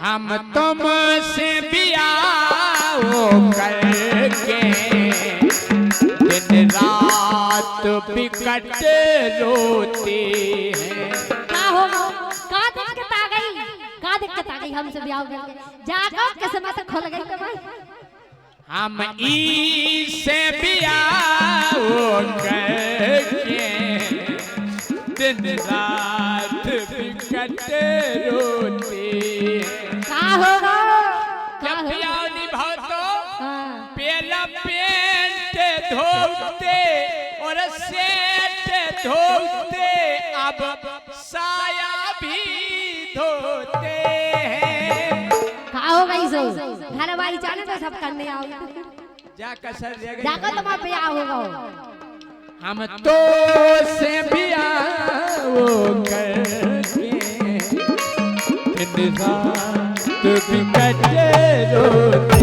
हम तुमसे बियाह करके दिन रात बिकट रोते हैं। क्या होगा? का दिक्कत आ गई? का दिक्कत आ गई हमसे ब्याह करके? जागो किस्मत खुल गई तो भाई। हम इससे बियाह करके दिन रात बिकट रोते हैं। का होगा? जब बियाह निभाओ तो हाँ। पहला पेंट धोते और सेट धोते, अब साया भी धोते हैं। का होगा इसो? घर वाली जाने तो सब करने आओ। जा कसर जगह जाकर तुम्हारा ब्याह होगा। हम तो से बियाह करके दिन रात बिकट रोते।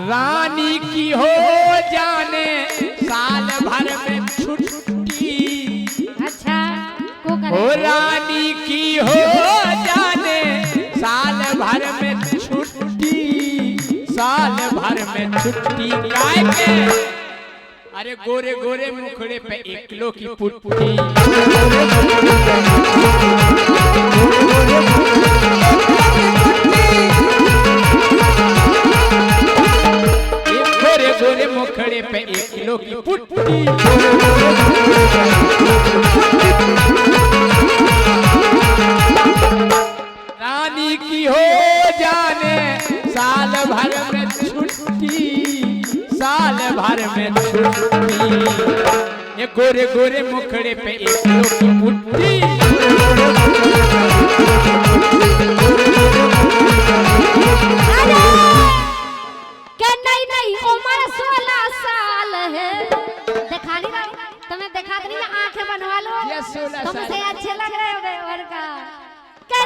रानी की हो जाने साल भर में छुट्टी। अच्छा को करे? हो रानी की हो जाने साल भर में छुट्टी, साल भर में छुट्टी काय के। अरे गोरे गोरे मुखड़े पे 1 किलो की पुट्टी। गोरे मुखड़े पे 1 किलो की पुट्टी। रानी की हो जाने साल भर में छुट्टी, साल भर में छुट्टी। ये गोरे गोरे मुखड़े पे 1 किलो की पुट्टी। उम्र 16 साल है। दिखा नहीं रहा? तुम्हें दिखा नहीं? आंखें बनवा लो। तुमसे अच्छे लग रहे हो और का।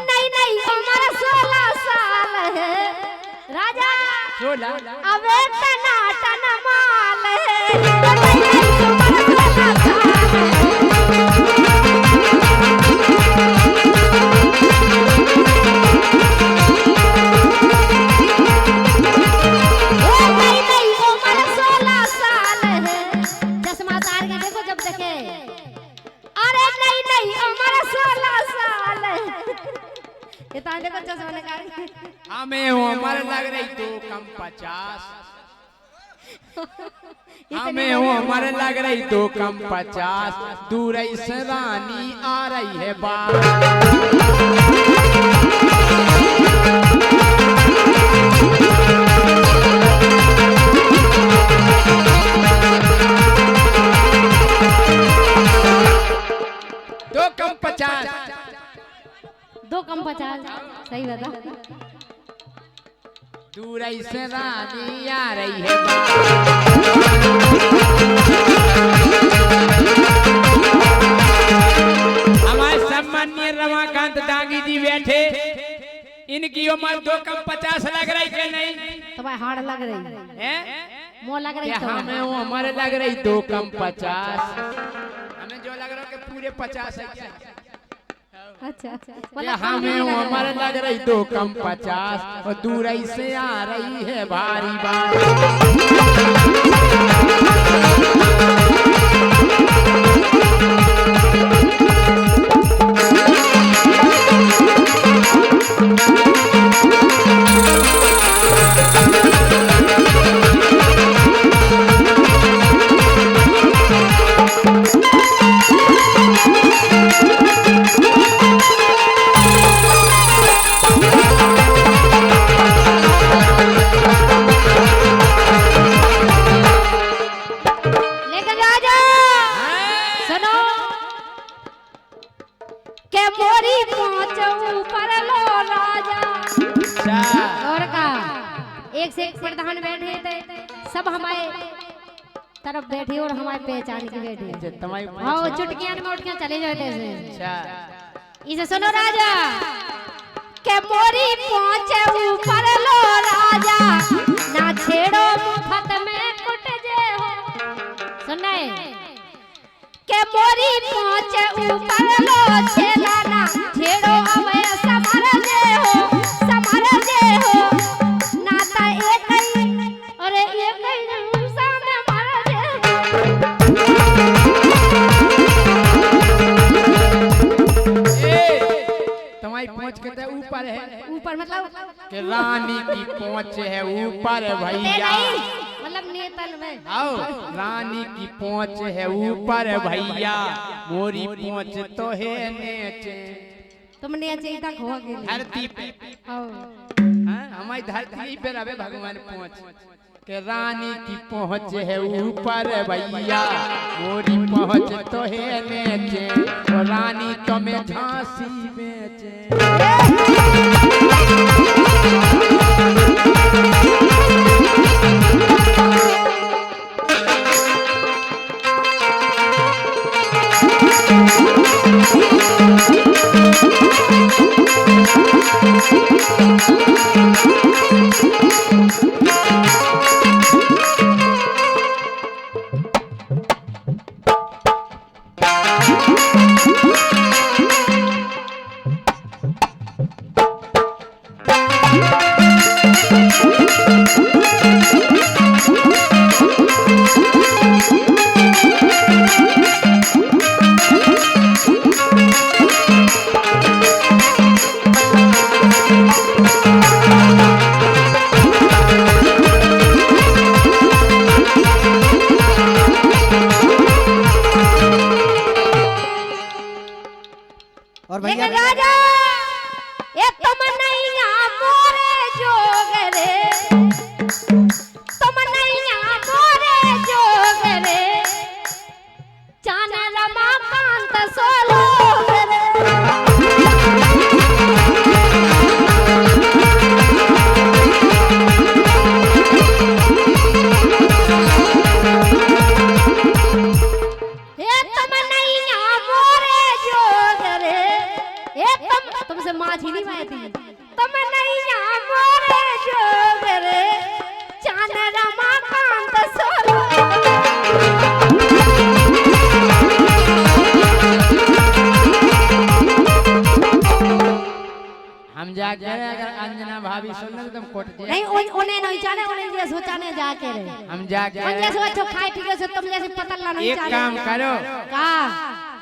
नहीं उम्र 16 साल है राजा। अब तना टन माल है। हमें उम्र लग रही 2 कम 50। हमें उम्र लग रही 2 कम 50। दूर से रानी आ रही है बात। दो कम 50। सही बता। दूर से रानी आ रही है। हमारे सम्मानीय रमाकांत दांगी जी बैठे, इनकी उम्र 2 कम 50 लग रही कि नहीं? तुम्हारे हाड़ लग रही है? मुँह लग रही। हमें उम्र लग रही 2 कम 50। हमें जो लग रहा है कि पूरे 50 है। अच्छा हमें उम्र लग रही 2 कम 50 और दूर से आ रही है भारी बात। प्रधान बैठे थे सब हमारे तरफ बैठी और हमारे पहचान की बैठी। हाँ चुटकियां में उठकियां चले जाते हैं। अच्छा इसे सुनो राजा के मोरी पहुंचे ऊपर लो राजा ना छेड़ो मुफ्त में कुट जे हो। सुने के मोरी पहुंचे ऊपर लो छेला ना छेड़ो अवे समर जे हो ना ता एक ही अरे एक ही सामने मर जे। तुम्हारी पहुंच के ऊपर है। ऊपर मतलब कि रानी की पहुंच है ऊपर भैया, मतलब नेतल में। आओ रानी की पहुंच है ऊपर भैया, मोरी पहुंच तो है नीचे। तुमने चाहिए था खो गए धरती पे। हमारी धरती पे रहे भगवान पहुंच के रानी की पहुंच है ऊपर भैया, मोरी पहुंच तो है नीचे। और रानी तुम्हें झांसी बेचे। और भैया राजा ये तुम नैया मोरे जोग रे, तुम नैया मोरे जोग रे, चाने रमाकांत सोलोग रे। तुमसे माझी नहीं मायती तुम नैया मोरे जोग रे, चांद रमाकांत सोलो। हम जाके अगर अंजना भाभी सुन ले तुम कोट जे नहीं उन्हें नहीं जाने, उन्हें जे सोचाने जाके रे हम जाके उन जैसे अच्छो खाए ठीक है तुम जैसे पतला नहीं एक जाने। काम करो का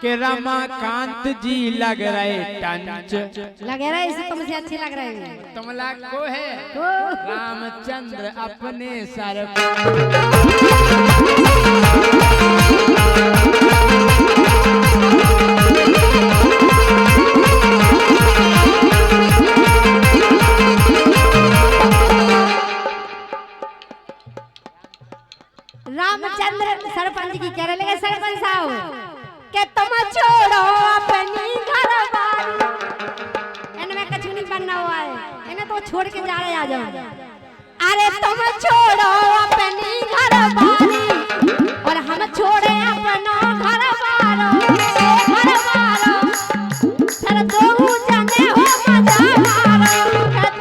कि रमाकांत जी लग रहे टंच, लगे रहे इसे तुमसे अच्छी लग रही है। तुम लग को है रामचंद्र अपने सर रामचंद्र सरपंच की कह रहे लगे सरपंच साहब के तुम छोड़ो अपनी घरवाली। इनमें कुछ नहीं बनना हुआ है, इन्हें तो छोड़ के जा रहे आ जाओ। अरे तुम छोड़ो अपनी घरवाली और हम छोड़े अपना घरवालो। घरवालो सर दो जने हो मजा मारो,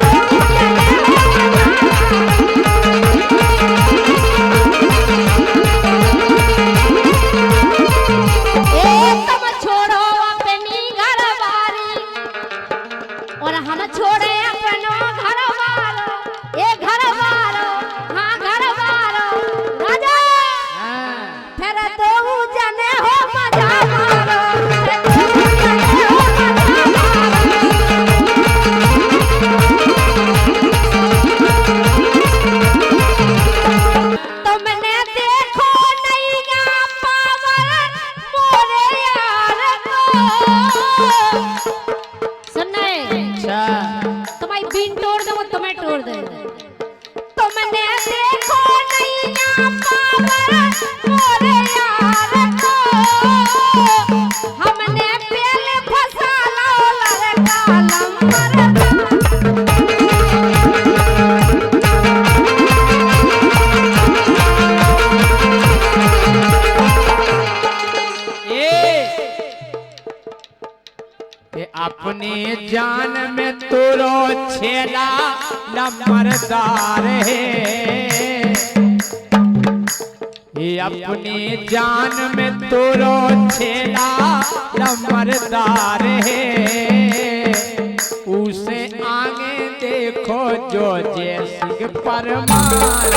दो जने हो मजा तुम छोड़ो अपनी घरवाली और हम छोड़े अपनो घरवालो। ये घरवालो अपने जान में तोरो छेला नंबरदार है, ये अपने जान में तोरो छेला नंबरदार है, उसे आगे देखो जो जैसी परमार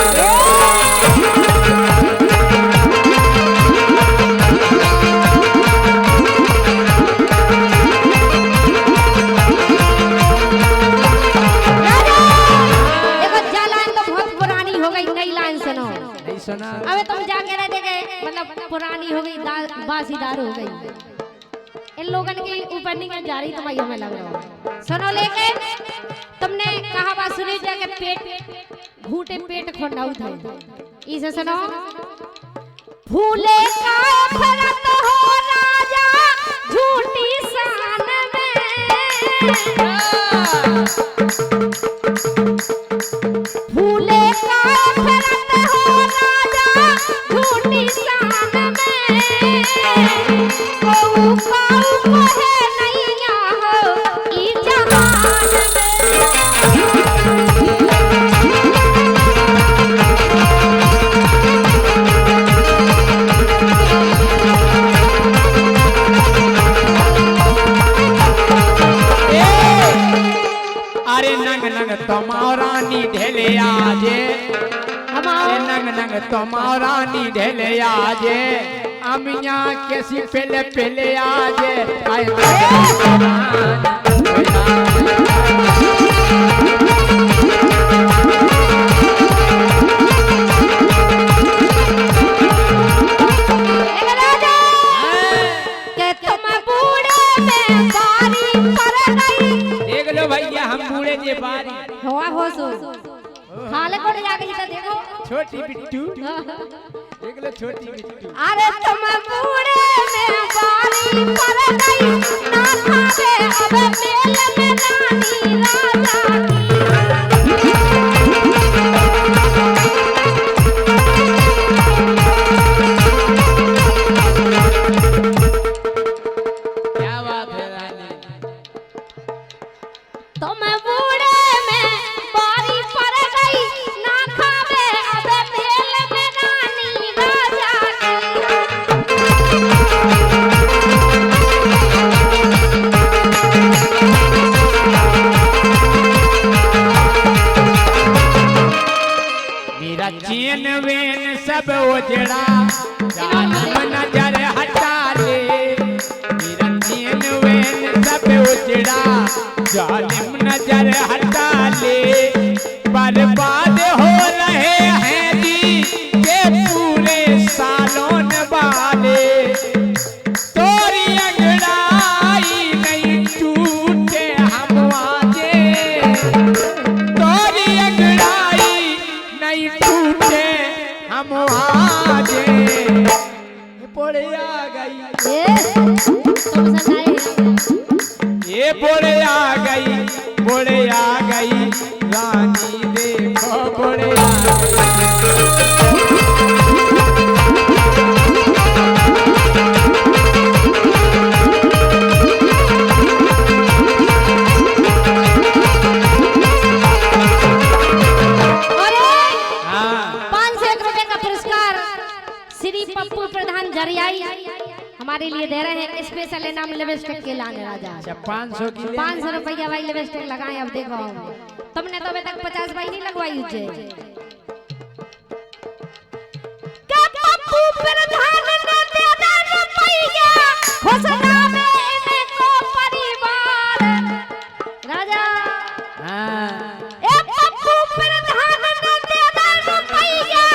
सुना। अबे तुम जाके रह देखे मतलब पुरानी हो गई बासीदार हो गई, इन लोगों की ओपनिंग जा रही तुम्हारी हमें लग रहा है। सुनो लेके तुमने कहा बात सुनी जाके पेट घूटे पेट खोना उठा इसे सुनो। फूले का फरत हो राजा झूठी शान में, फूले का फरत हो राजा झूठी शान में, काऊ काऊ कहे नैया हो ई जहान अरे नंग नंग तमारानी ढेले आजे, नंग नंग तमारानी ढेले आजे, अमिया कैसी पहले पहले आजे भैया हम बूढ़े जे बारी हवा हो सो खाले कोड़े जा गई तो देखो छोटी बिट्टू देख लो छोटी बिट्टू। अरे तुम बूढ़े में बारी पर गई ना खावे अब मेल में रानी राजा क्या बात है रानी। तुम बूढ़े में बारी पर गई ना खावे अब मेल में रानी राजा मेरा चैन वेन सब उजड़ा जालिम नजर हटा ले, मेरा चैन वेन सब उजड़ा जालिम नजर हटा ले, बर्बाद हो रहे हैं जी के पूरे सालों वाले, तोरी अंगड़ाई नहीं टूटे हम आजे, तोरी अंगड़ाई नहीं टूटे हम आजे, पोड़े आ गई तुम सजाए ये बोले आ गई बोले आ गई रानी देखो बोले आ हाँ। 501 रुपए का पुरस्कार श्री पप्पू प्रधान जरियाई हमारे लिए दे रहे हैं। स्पेशल इनाम लिपस्टिक के लाने राजा। अच्छा 500 की 500 रुपया भाई लिपस्टिक लगाए। अब देखो तुमने तो अभी तक 50 भाई नहीं लगवाई उसे। क्या पप्पू प्रधान ने दे दिया रुपया घोषणा में इनको परिवार राजा। हाँ। ए पप्पू प्रधान ने दे दिया रुपया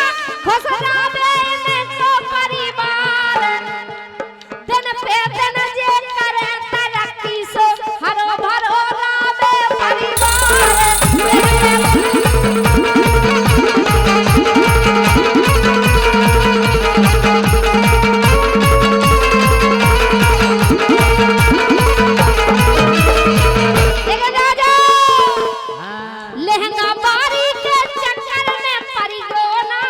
घोषणा में इनको परिवार, दिन पे दिन जे करे तरक्की सो हरो भरो रावे परिवार। लहंगा बारी के चक्कर में पड़ी गो ना,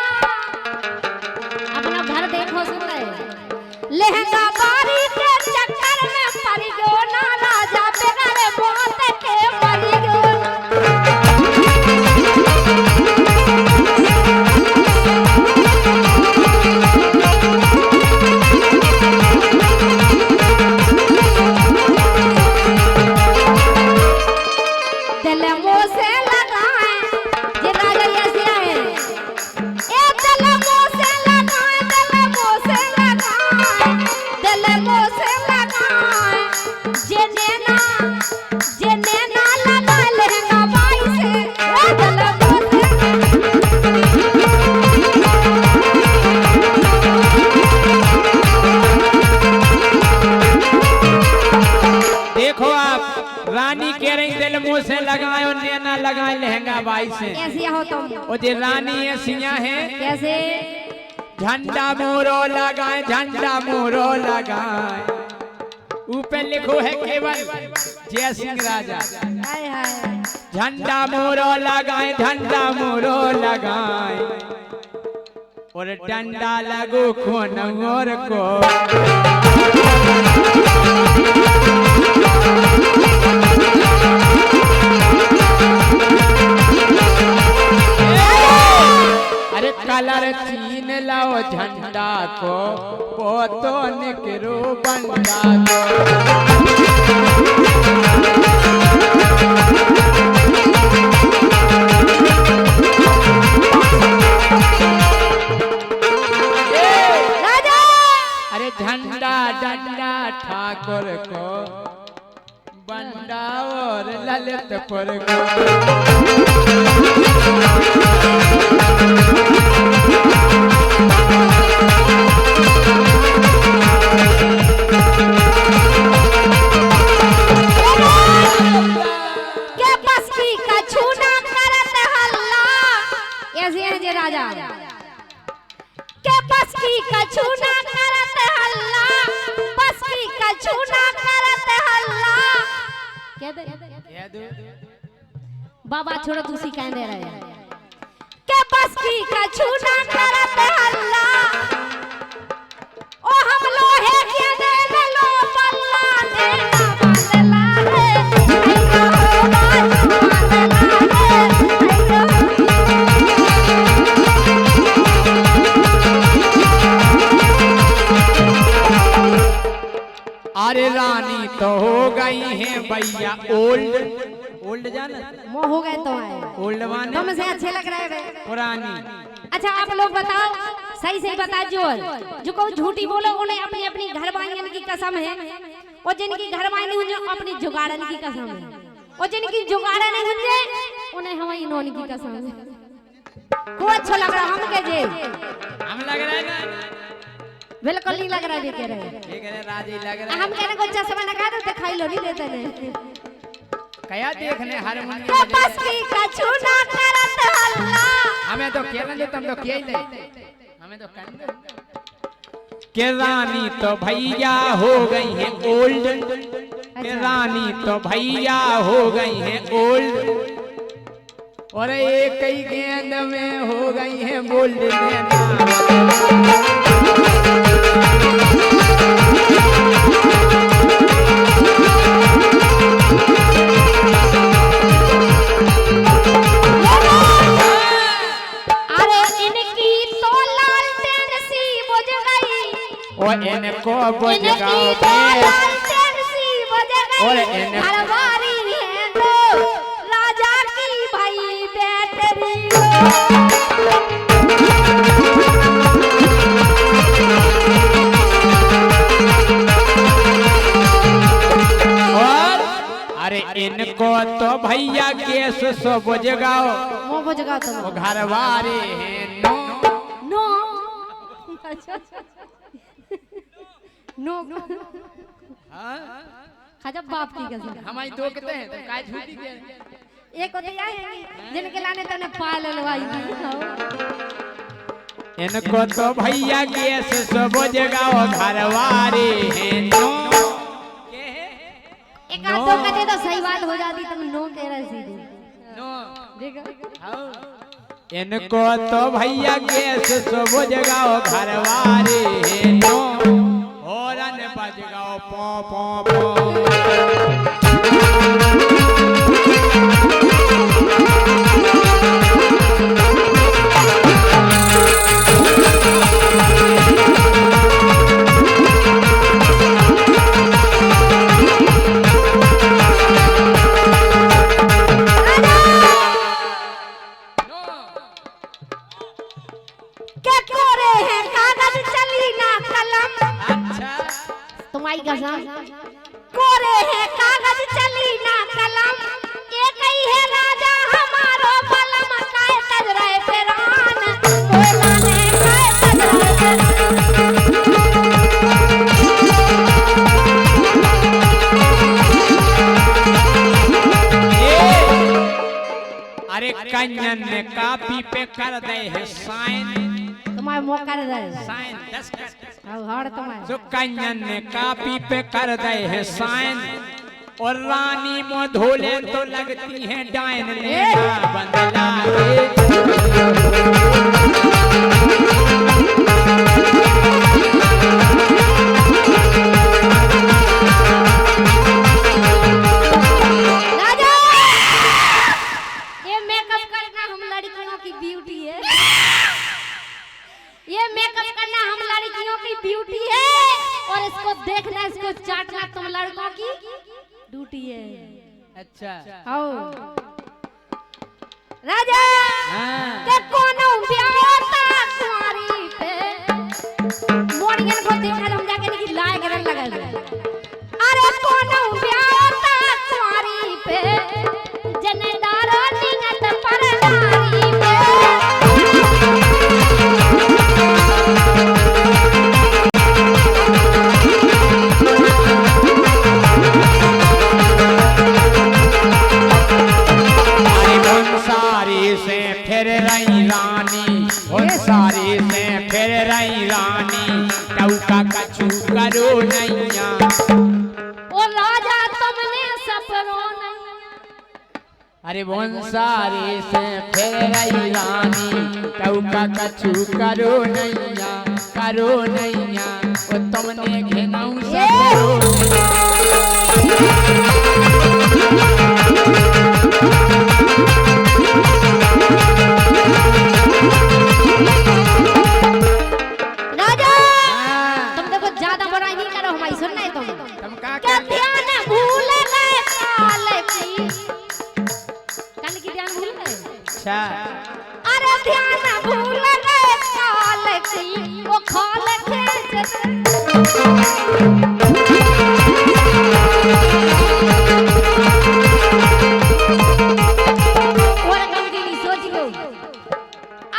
अपना घर देखो सुन रहे। लहंगा बारी के चक्कर में पड़ी गो ना, राजा बेगारे महंगा बाई से कैसे हो तुम? वो जे रानी है सिया है कैसे? झंडा मोरो लगाए, झंडा मोरो लगाए, ऊपर लिखो है केवल जय सिंह राजा। हाय हाय झंडा मोरो लगाए, झंडा मोरो लगाए, और डंडा लगो खोनौर को। अरे कलर चीन लाओ झंडा को, पोतो निकरो बंडा को। अरे झंडा डंडा ठाकुर को, बंडा और ललितपुर को। राजा के बस की कछु ना करत हल्ला, बस की कछु ना करत हल्ला। कह दे बाबा छोड़ो दूसरी कह दे रहे के बस की कछु ना करत हल्ला। ओ हम लोहे के दे लो पल्ला देना बांधला रे, अरे रानी तो हो गई है भैया ओल्ड, ओल्ड जाना मोह हो गए तो आए ओल्ड माने तुमसे अच्छे लग रहे हैं पुरानी। अच्छा आप लोग बताओ, सही सही बता जो को झूठी बोलो उन्हें अपनी अपनी घर वालियन की कसम है, और जिनकी घर वाली हुई अपनी जुगाड़न की कसम है, और जिनकी जुगाड़ा नहीं हुई उन्हें हमारी नौन की कसम है। को अच्छा लग रहा हम के जे हम लग रहा है ना, बिल्कुल नहीं लग रहा है, कह रहे राजी लग रहा है। हम कहने को चश्मा लगा दो तो खाई लो नहीं देते ने कया देखने हारमोनियम के बस की कछु ना करत हल्ला। हमें तो केला जो तुम तो किया ही नहीं, हमें तो करना के रानी तो भैया हो गई है ओल्ड, के रानी तो भैया हो गई है ओल्ड, और एक ही गेंद में हो गई है बोल्ड। इनको बुझ गई और घरवारी है तो राजा की भाई बैटरी और अरे इनको तो भैया केस सो बुझ गाओ, वो बुझ गाओ तो वो घरवारी है नो नो नो खजब बाप की कसम हमारी दो कहते हैं तो काय झूठी दे एक होते आए जिनके लाने तने पाल लवाई इनको तो भैया केस सो बुझ गाओ घरवारी है नो। एक आध दो कहते तो सही बात हो जाती, तुम नो कह रहे सीधे नो देखो। इनको तो भैया केस सो बुझ गाओ घरवारी है नो, होरन बज गाओ पो पो पो। कोरे है कागज चली ना कलम, एक ही है राजा हमारो बलम, काय तज रहे पेरान कोला ने काय तज अरे पे कर दे है साइन, तुम्हारे मौका दे साइन दस्तखत। हर तुम्हारे सुकन्यन ने कापी पे कर दे है साइन, और रानी मुँह धोले तो लगती है डायन ने बंदला ब्यूटी है, और इसको देखना, इसको चाटना तुम लड़कों की ड्यूटी है। अच्छा आओ राजा के कोनो ब्याहता कुंवारी पे मोड़ियन को देखा हम जाके नहीं लाए करन लगल। अरे कोनो ब्याहता कुंवारी पे जनेदार निगत परदारी पे कछु करो नैया, ओ राजा तुमने सपनो नहीं। अरे वंसारे से फिर रही रानी, टौका कछु करो नैया, करो नैया, ओ तुमने घेनाऊ सपनो अरे ध्यान भूल गए काल की वो खाल खेच और गंगी सोच लो।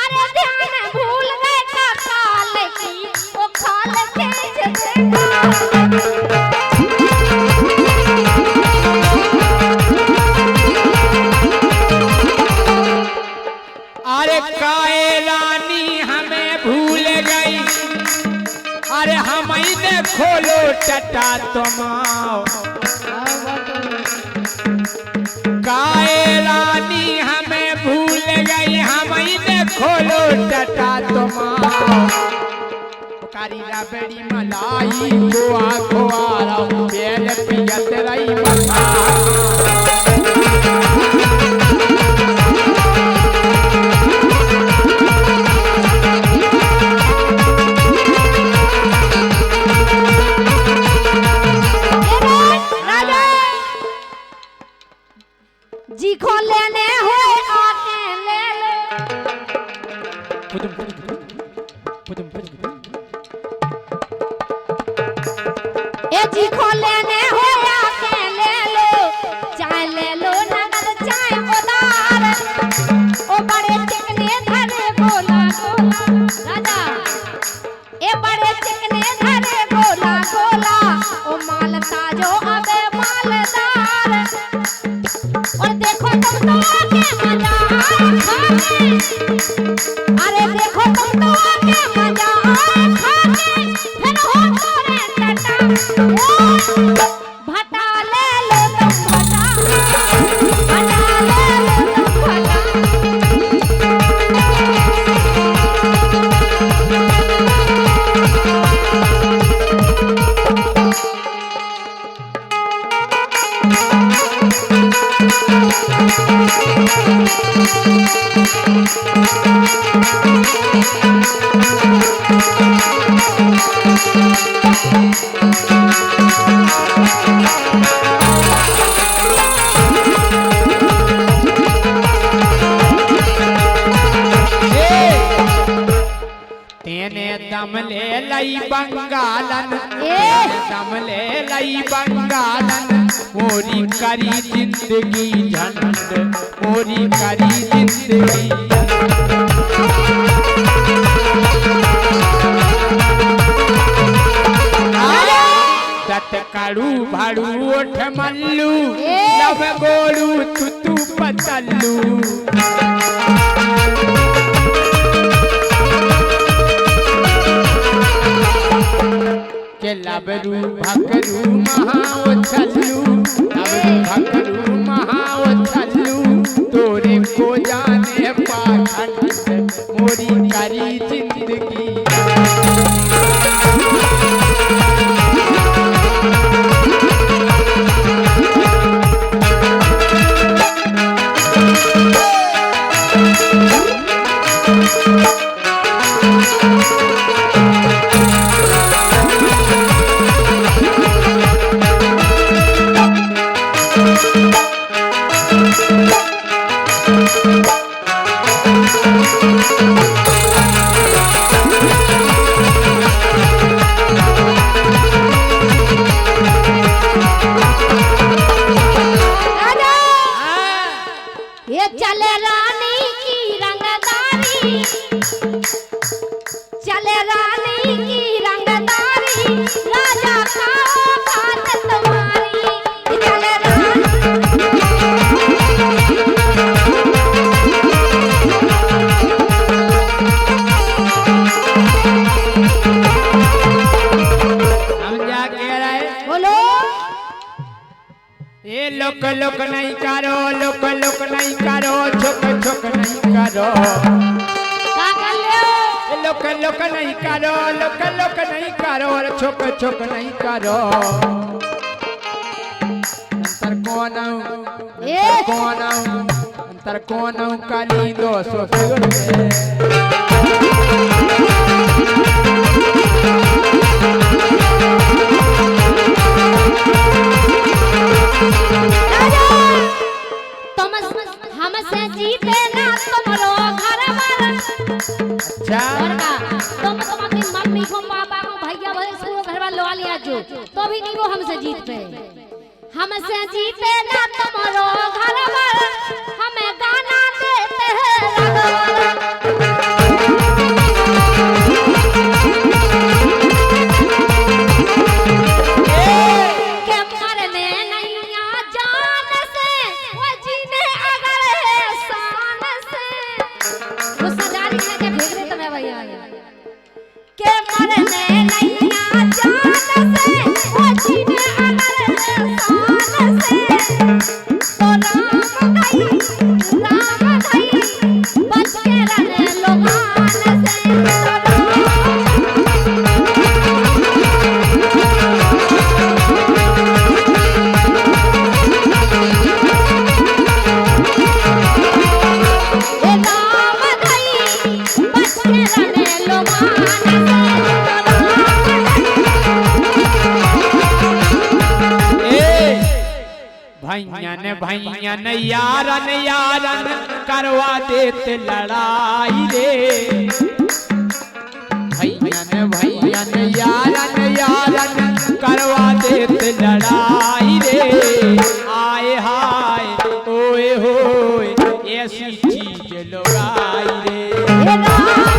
अरे ध्यान भूल गए काल की वो खाल खेच अरे काए रानी हमें भूल गई, अरे हम ने खोलो टटा तुमाओ, काए रानी हमें भूल गई, हम ने खोलो टटा तुमाओ, कारीरा बड़ी मलाई गोआ गोआरा बेल पियत रही मथा। जी खो लेने हो आके ले लो, ए जी खो लेने हो आके ले लो, चाय ले लो नगद चाय उधार, ओ बड़े चिकने धरे गोला गोला राजा, ए बड़े चिकने धरे गोला गोला, ओ माल ताजो अबे मालदार, और देखो तुम तो आके मजा आए खाके, अरे देखो तुम तो आके मजा आए खाके, फिर हो तोरे टटा भटा ले लो तुम भटा, भटा ले लो तुम भटा। तेने दम ले लई बंगालन, दम ले लई बंगालन, मोरी करी जिंदगी झंड, मोरी करी जिंदगी दत कड़ू भाड़ू ओठ मल्लू, लब गोलू तुतू पतल्लू, लबरू भकरू महाओ छल्लू लबरू भकरू महाओ छल्लू तोरे को जाने पाखंड मोरी करी जिंदगी ये चले रानी की रंगदारी चले रानी की रंगदारी राजा का बात तुम्हारी ये चले हम जा कह रहे बोलो ये लोक लोक नहीं करो लोक लोक नहीं करो छुक छुक नहीं करो क्या कर ले ये लोक लोक नहीं करो लोक लोक नहीं करो और छुक छुक नहीं करो अंतर कौन काली दो सो तुम हमसे जीते ना तुम्हारो घर पर अच्छा तुम अपनी मम्मी को पापा को भैया भाई घर वाले लो लिया जो तो भी नहीं वो हमसे जीत पे हमसे जीते ना तुम्हारो घर पर हमें गाना देते हैं के मरने नहीं आ जान से वो जीने अगर है शान से वो सजारी लेके भेज रहे तुम्हें भैया के मरने नहीं आ जान से वो जीने अगर है शान से तो राम भाई बच के रहने लोगान से भैयन यारन यारन करवा देते लड़ाई रे भैयन यारन यारन करवा देते लड़ाई रे आए हाय ओए होए ऐसी चीज लोग आई रे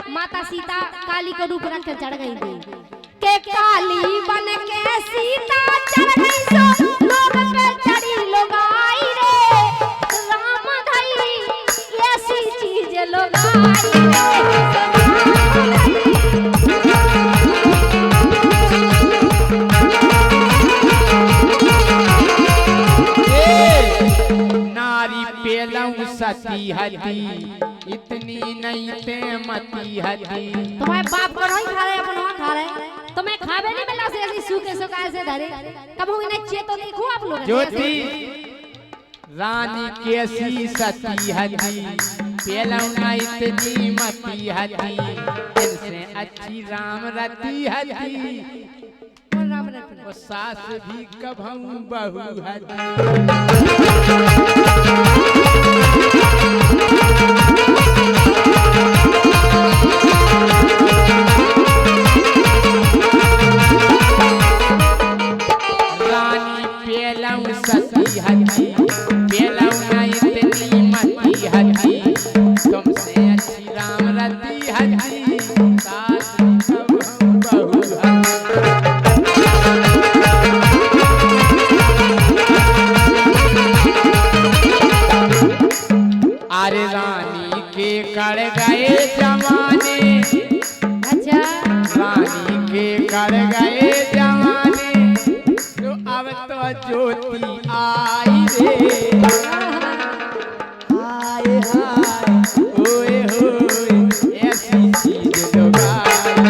काली को रूप रख के चढ़ गई थी के काली बन के सीता चढ़ गई सो लोग पे चढ़ी लोग आई रे राम धई ऐसी चीज लोग नारी पेलऊ सती हती, इतनी नहीं ते मती हती। तुम्हारे बाप को नहीं खा रहे, अपन वहाँ खा रहे। तुम्हें खावे नहीं मिला से ऐसी सूखे सुखाए से धरे। कब हुई नहीं चे तो देखो आप लोग। ज्योति रानी कैसी सती हती, पेलौना इतनी मती हती, इनसे अच्छी राम रती हती। वो सास भी कभू बहू हती। रानी पेलौ सती हती, पेलौना इतनी मती हती, तुमसे अच्छी राम रती हती, सास कभू बहू हती। अरे रानी के कड़ गए जमाने, अच्छा रानी के कड़ गए जमाने, तो अब तो ज्योति आई रे। हाय हाय ओए होए ऐसी चीज दोबारा।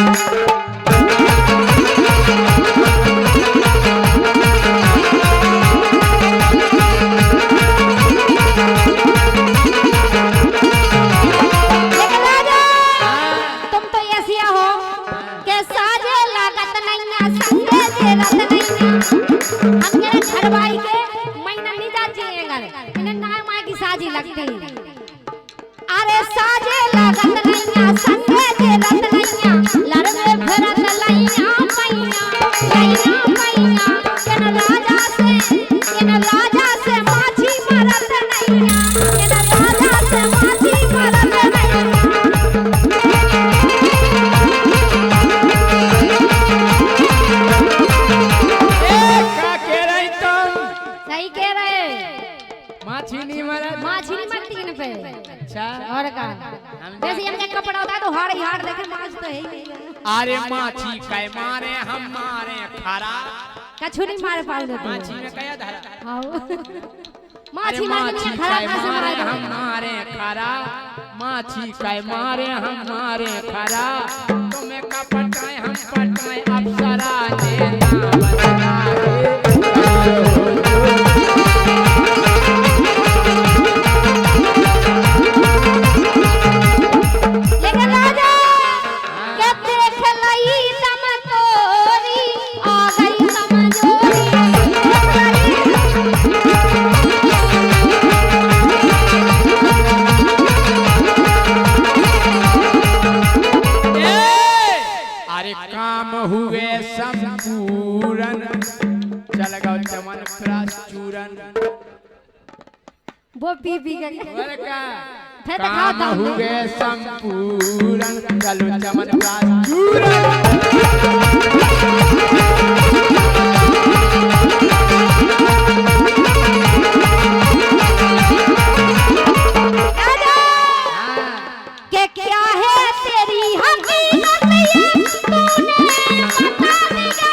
अरे साजे लागत नैया संगे जे रत नैया, लड़वे भरत लैया पैया पैया। केन राजा से माछी मरत नैया, केन राजा से माछी मरत नैया। का कह रही तुम? सही कह रहे। माछी नहीं मरत, माछी नहीं मरती इन पे। अच्छा और का जैसे इनके कपड़ा होता है तो हाड़ ही हाड़ देखे, माछ तो है ही नहीं। अरे माछी कै मारे हम मारे खरा, कछु नहीं मार पाओगे तुम। माछी में कया धरा। आओ अरे माछी माछी खरा कै कैसे मारे मारोगे? हम मारे खरा, माछी कै मारे हम मारे खरा, तुम्हें कपटाए हम पटाए अप्सरा ने ना बता के। लेकिन राजा के देख लई दम तोरी, आ गई कमजोरी। अरे काम हुए संपूर्ण, चल गौ चमन प्रचूरन। वो पी पी के का फिर काम दिखाओ दम। हुए संपूर्ण, चलो चमन प्रचूरन। राजा के क्या है तेरी हकीकत, ये तूने बता दिया।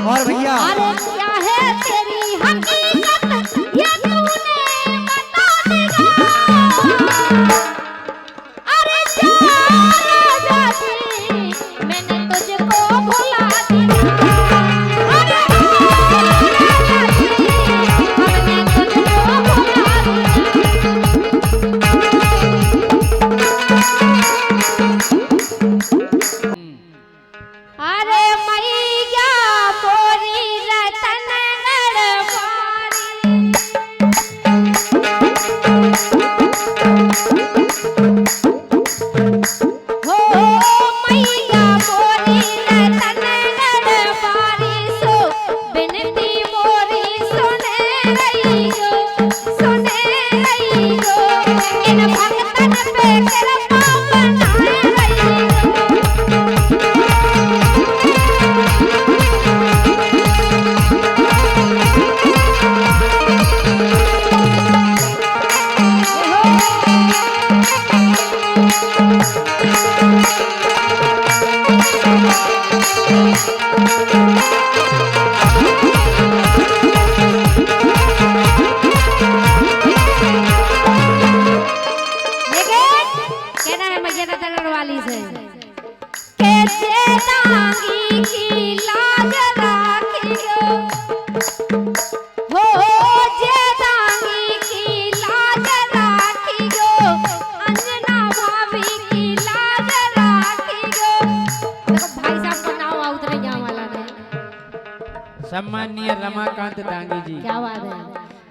और भैया अरे क्या है तेरी हकीकत, ये तूने बता दिया। अरे जा राजा जी, मैंने तुझको सम्मानीय रमाकांत डांगी जी। क्या बात है।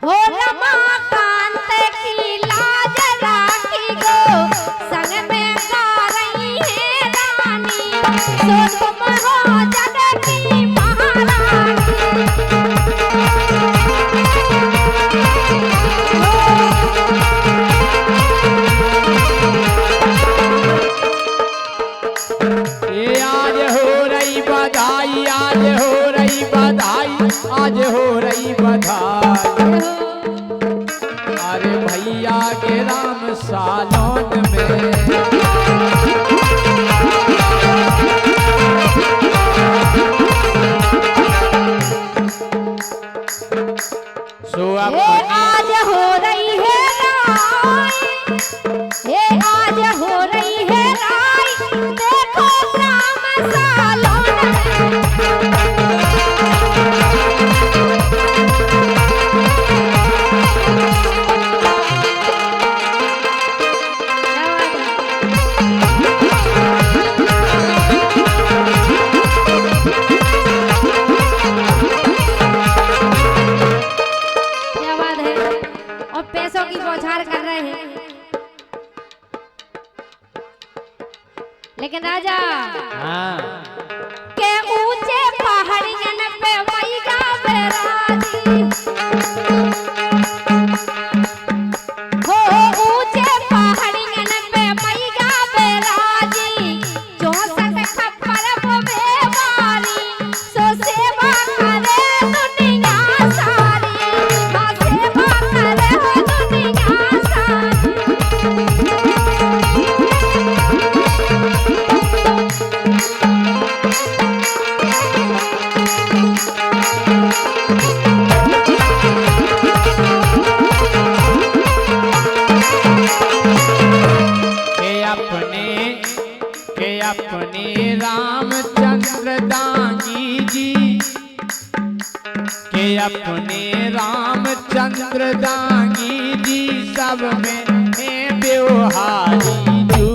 हो रमाकांत की लाज राखी गो, संग में गा रही है रानी, सो तुम हो जग की महारानी। ये आज हो रही बधाई, आज हो रही बधाई, आज हो रही बधाई। अरे भैया के राम सालोन में सो आज हो रही है राई, ये आज हो रही है राई, देखो राम सालोन पैसों की बौछार कर रहे हैं। लेकिन राजा के ऊंचे पहाड़ियन पे मैया बेराजी, हो ऊंचे पहाड़ियन पे मैया बेराजी, 64 खप्पर वो बेवारी, सो सेवा करे दुनिया सारी, हाँ सेवा करे हो दुनिया सारी। अपने रामचंद्र दांगी जी, के अपने रामचंद्र दांगी जी, सब में है व्यवहारी जू।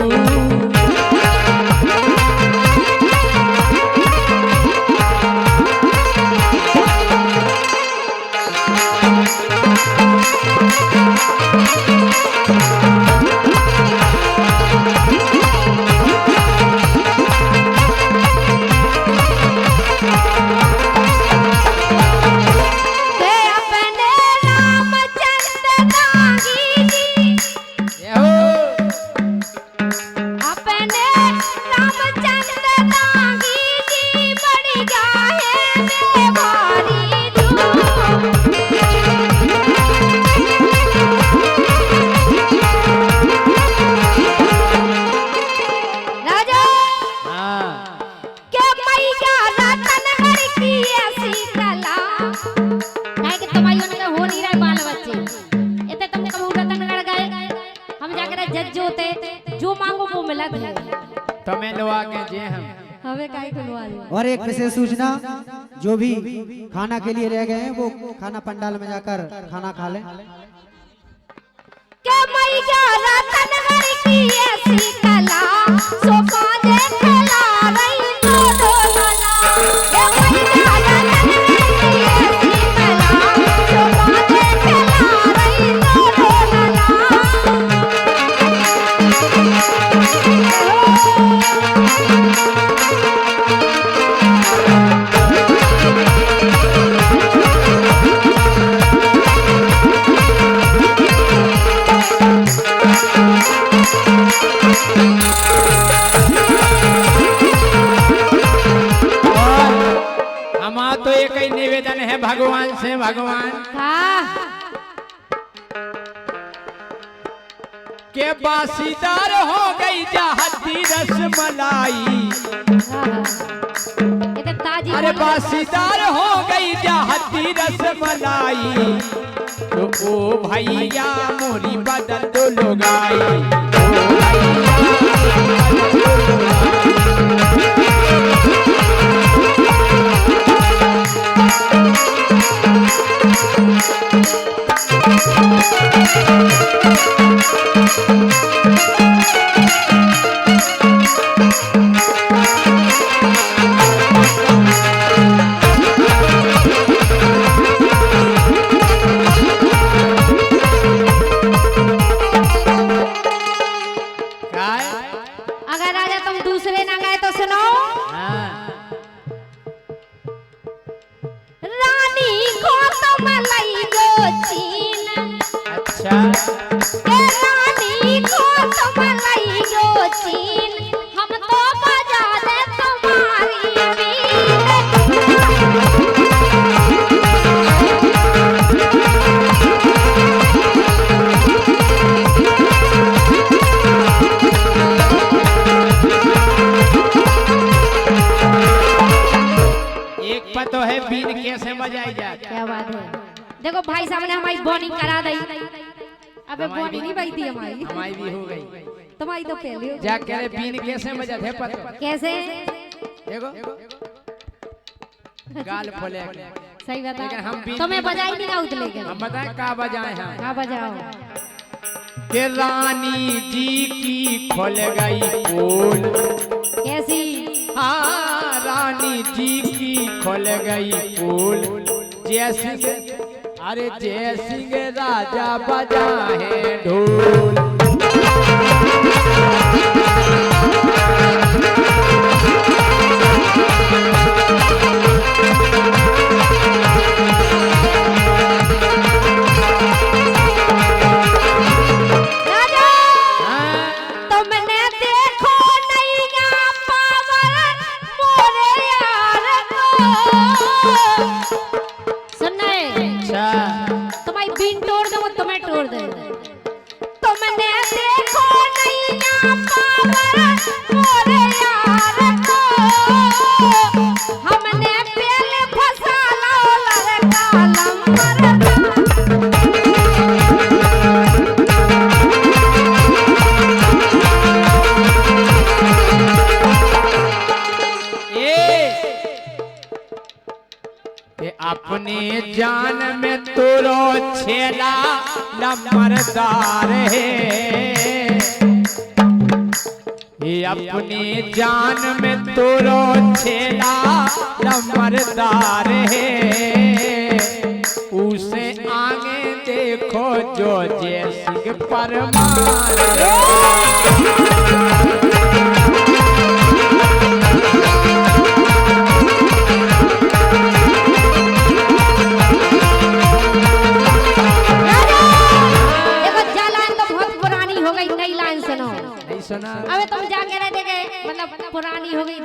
जो मांगो वो मिला है। तमें लवा के जे हम हमें काहे खुलवा दे। और एक विशेष सूचना, जो भी खाना के लिए रह गए हैं वो खाना पंडाल में जाकर खाना खा लें। क्या मैया रतनगढ़ की ऐसी कला, सोफा दे खिला रही तो ढोलना। क्या मैया रतनगढ़ की ऐसी कला, सोफा दे खिला रही तो ढोलना। हमारा तो एक ही निवेदन है भगवान से, भगवान के बासीदार हो गई जहती रसमलाई। अरे बासीदार हो गई जहती रसमलाई, तो ओ भैया मोरी बदल दो लोगाई। चीन अच्छा के रानी को तुम लइयो चीन हम तो बजा दे तुम्हारी एक पतो है बीन कैसे बजाई जाती। क्या बात है। देखो भाई साहब ने हमारी बॉनिंग करा दी। अबे बॉनिंग नहीं बजती हमारी। हमारी भी हो गई। तुम्हारी तो पहले हो जा कह रहे बीन कैसे बजाते है पतो कैसे देखो गाल खोले सही बता लेकिन हम बीन तुम्हें बजाई नहीं ना उतले के हम बताएं का बजाए हम का बजाओ कि रानी जी की खोल गई पोल कैसी हाँ रानी जी की खोल गई पोल जय सिंह अरे जय सिंह राजा बजाए ढोल अपने जान में तोरो छेला नंबरदार है ये अपने जान में तोरो छेला नंबरदार है उसे आगे देखो जो जय सिंह परमार सुना अबे तुम जाके रह देगे मतलब पुरानी हो गई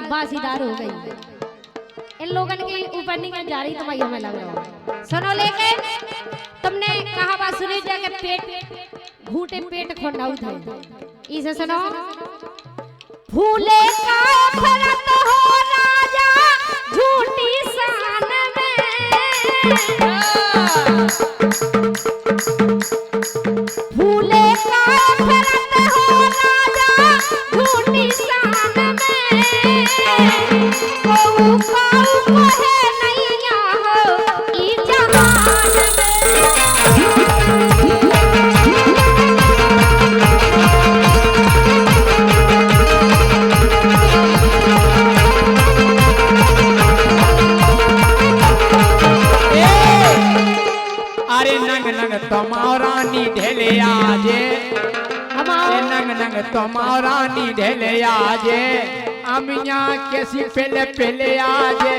बासीदार हो गई इन लोगों की ऊपर नहीं जा रही तुम्हारी हमें लग रहा है सुनो लेके तुमने कहा बात सुनी जाके पेट घूटे पेट खोना उठे इसे सुनो भूले का फरत हो राजा झूठी शान में भूले का फरत हो राजा झूठी शान में को है नैया हो ई जहान अरे नंग नंग तमारानी ढेले आजे अरे नंग नंग तमारानी ढेले आजे अमिया कैसी पहले पहले आजे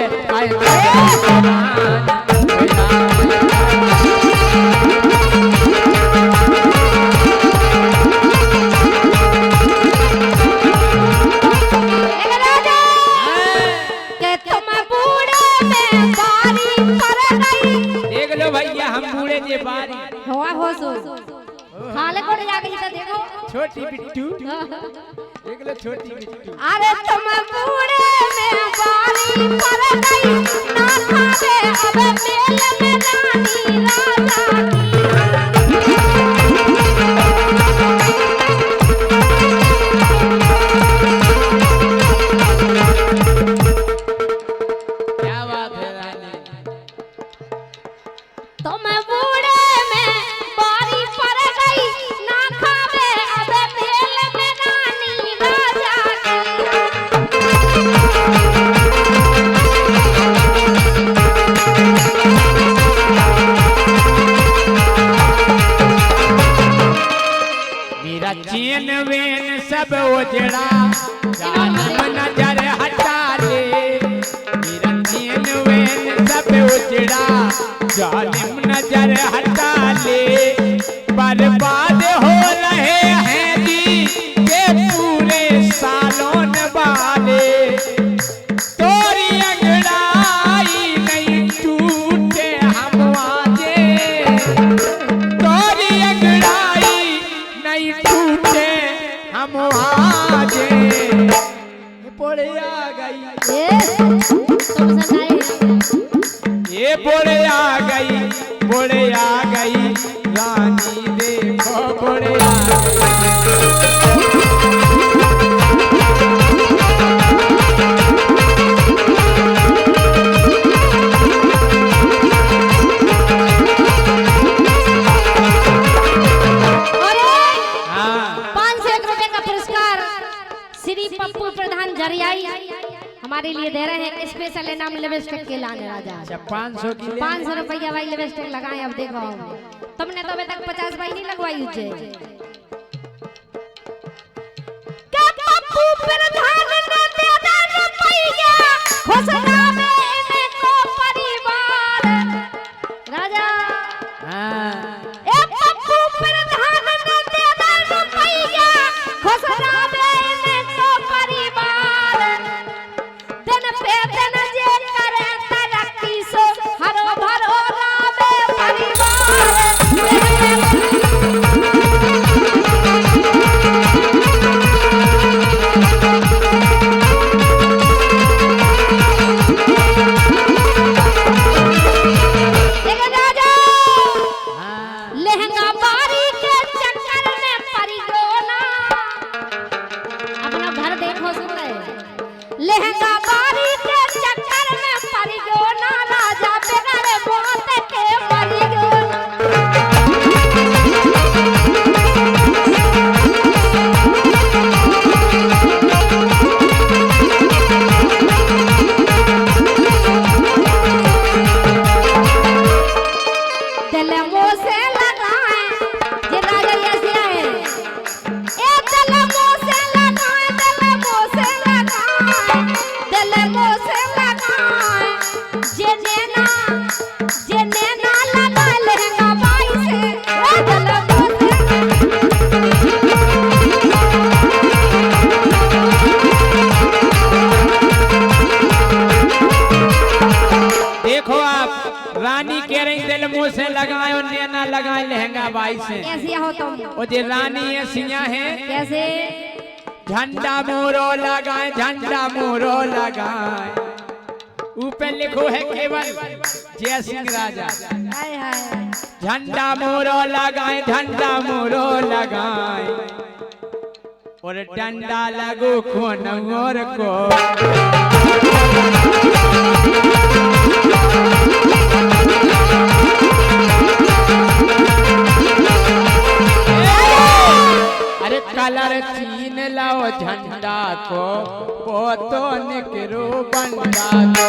भैया हम बूढ़े जे बारी हवा हो सो खाले कोड़ जाके जीता देखो छोटी बिट्टू देख लो छोटी बिट्टू अरे तुम बूढ़े में बारी पर गई ना खावे अब मेल में रानी राजा क्या बात है रानी तुम बूढ़े में बारी पर गई ना खावे अब मेल में रानी राजा मेरा चैन वेन सब उजड़ा जालिम नजर हटा ले मेरा चैन वेन सब उजड़ा जालिम नजर हटा ले, बर्बाद हो रहे हैं जी के पूरे सालों वाले। तोरी अंगड़ाई नहीं टूटे हम आजे, तोरी अंगड़ाई नहीं टूटे हम आजे। बोले आ गई, ये बोले आ गई, बोले आ गई रानी देखो बोले आ हमारे लिए दे रहे हैं स्पेशल इनाम लिपस्टिक के लाने राजा। 500 की 500 रुपया भाई लिपस्टिक लगाए। अब देखो तुमने तो अभी तक 50 भाई नहीं लगवाई उज्जे। क्या पप्पू प्रधान ने दे दे रुपया घोषणा में इन्हें को परिवार राजा। ए पप्पू प्रधान ने दे दे रुपया घोषणा में इन्हें को परिवार। दिन पे दिन जे करे तरक्की सो हरो भरो लावे परिवार। लहंगा बारी के चक्कर में पड़ी गो ना। अपना घर देखो सुन रहे। लहंगा बारी के चक्कर में पड़ी गो ना। राजा बेगर मौत के मरी गो ना। दिल मुँह से लगाए ये राजा ऐसे आए। ए दिल मुँह से लगाए, दिल मुँह से लगाए, दिल मुँह से लगाए। जे नैना लगा लहंगा बाई से। ए दिल मुँह से देखो आप रानी कह रही दिल मुँह से लगाए और नैना लगाए लहंगा बाई से। कैसे हो तुम? और जे रानी है सिया है कैसे? झंडा मोरो लगाए, झंडा मोरो लगाए। ऊपर लिखो है केवल जय सिंह राजा। हाय हाय झंडा मोरो लगाए, झंडा मोरो लगाए और डंडा लगो खून मोर को। अरे कलर चीन लाओ झंडा को, पोतो निकरो बंडा को।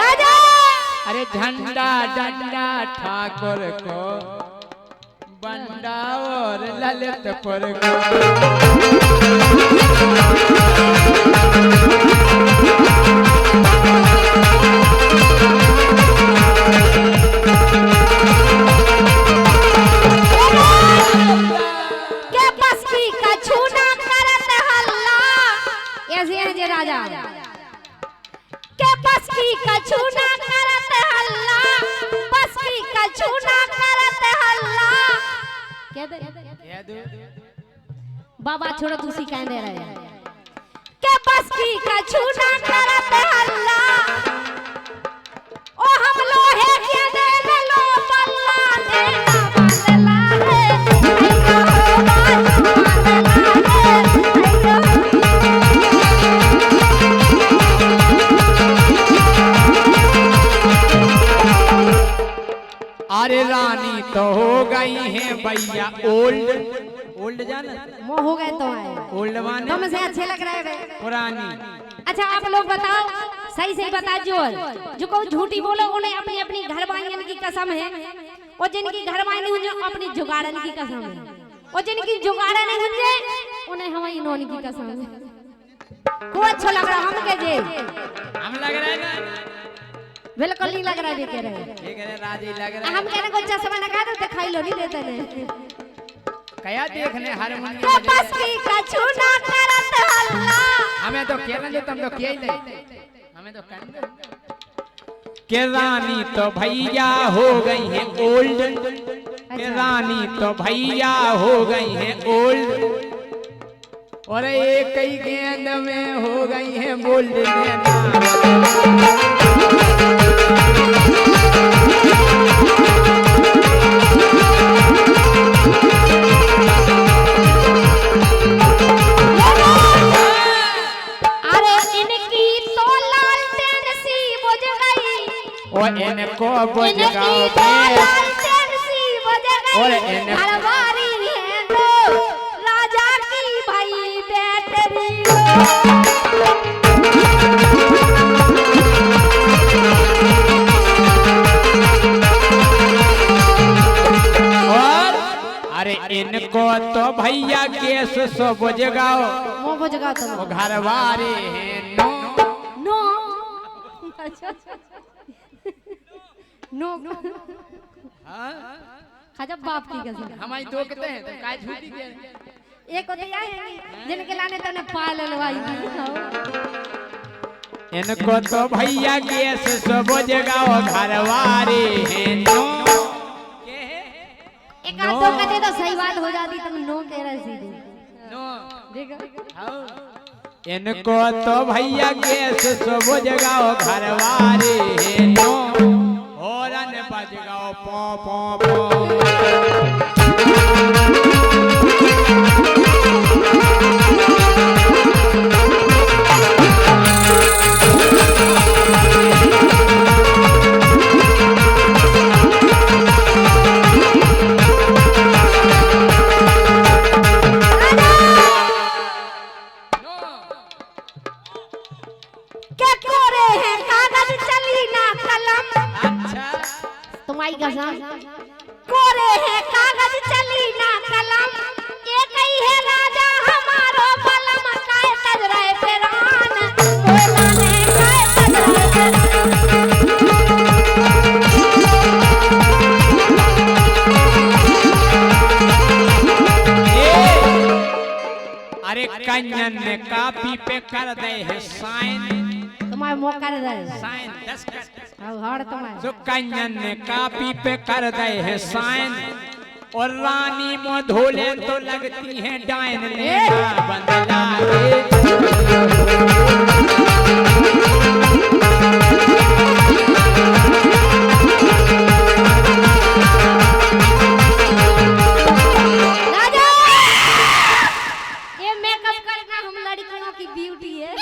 राजा। अरे झंडा डंडा ठाकुर को, बंडा और ललितपुर को। के बस्ती का छूना करत हल्ला। ऐसे हैं जे राजा। के बस्ती का छूना करत हल्ला, बस्ती का छूना करत हल्ला। कह दे बाबा छोड़ो तुसी कह दे रहे। के बस्ती का छूना करत हल्ला। ओ हम लोहे के दे लो बल्ला ने ना अरे रानी तो हो गई है भैया ओल्ड। ओल्ड जाना मोह हो गए तो आए। ओल्ड माने तुमसे अच्छे लग रहे हैं पुरानी। अच्छा आप लोग बताओ, सही सही बता जो को झूठी बोलो उन्हें अपनी अपनी घर वालियन की कसम है और जिनकी घर वाली जो अपनी जुगाड़न की कसम है। और जिनकी जुगाड़ा नहीं होते उन्हें हमारी नौनी की कसम को अच्छा लग रहा हम के जे हम लग रहा है ना बिल्कुल नहीं लग रहा ये कह रहे राजी लग रहा है हम कहने को चश्मा लगा दो दिखाई लो नहीं देते ने कया देखने हारमोनियम तो बस की कछु ना करत हल्ला हमें तो कहना दे तुम तो किया ही नहीं हमें तो कहना के रानी तो भैया हो गई है ओल्ड के रानी तो भैया हो गई है ओल्ड और एक ही गेंद में हो गई है बोल्ड इनको बुझ गाओ और हरवारी है तो राजा की भाई बैटरी और अरे इनको तो भैया केस सो बुझ गाओ वो बुझ गाओ तो वो घरवारी है नो नो नो खजब बाप की कसम हमारी दो कहते हैं तो काय झूठी के एक होते हैं जिनके लाने तने पाल लवाई इनको तो भैया केस सब जगह घरवारी है नो एक आध दो कहते तो सही बात हो जाती तुम नो कह रहे सीधे नो देखो इनको तो भैया केस सब जगह घरवारी है नो होरन बज गाओ पो पो पो कोरे है कागज चली ना कलम एक ही है राजा हमारो बलम काय तज रहे फेरान कोयला ने काय तज अरे कन्यन ने कापी पे कर दे है साइन तुम्हारे मौका दे साइन 10 हर तुम्हारे जो कन्यन ने कापी पे कर दे है साइन और रानी मो धोले तो लगती है डाइन लेना बंदला राजा ये मेकअप करना हम लड़कियों की ब्यूटी है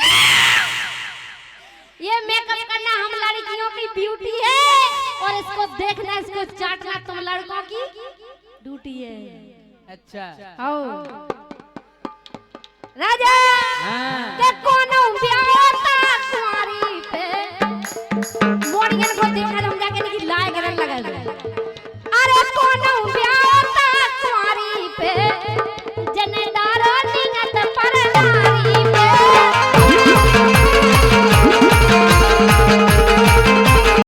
ये मेकअप करना हम लड़कियों की ब्यूटी है और इसको देखना इसको चाटना तुम लड़कों की ड्यूटी है अच्छा आओ राजा के कोनो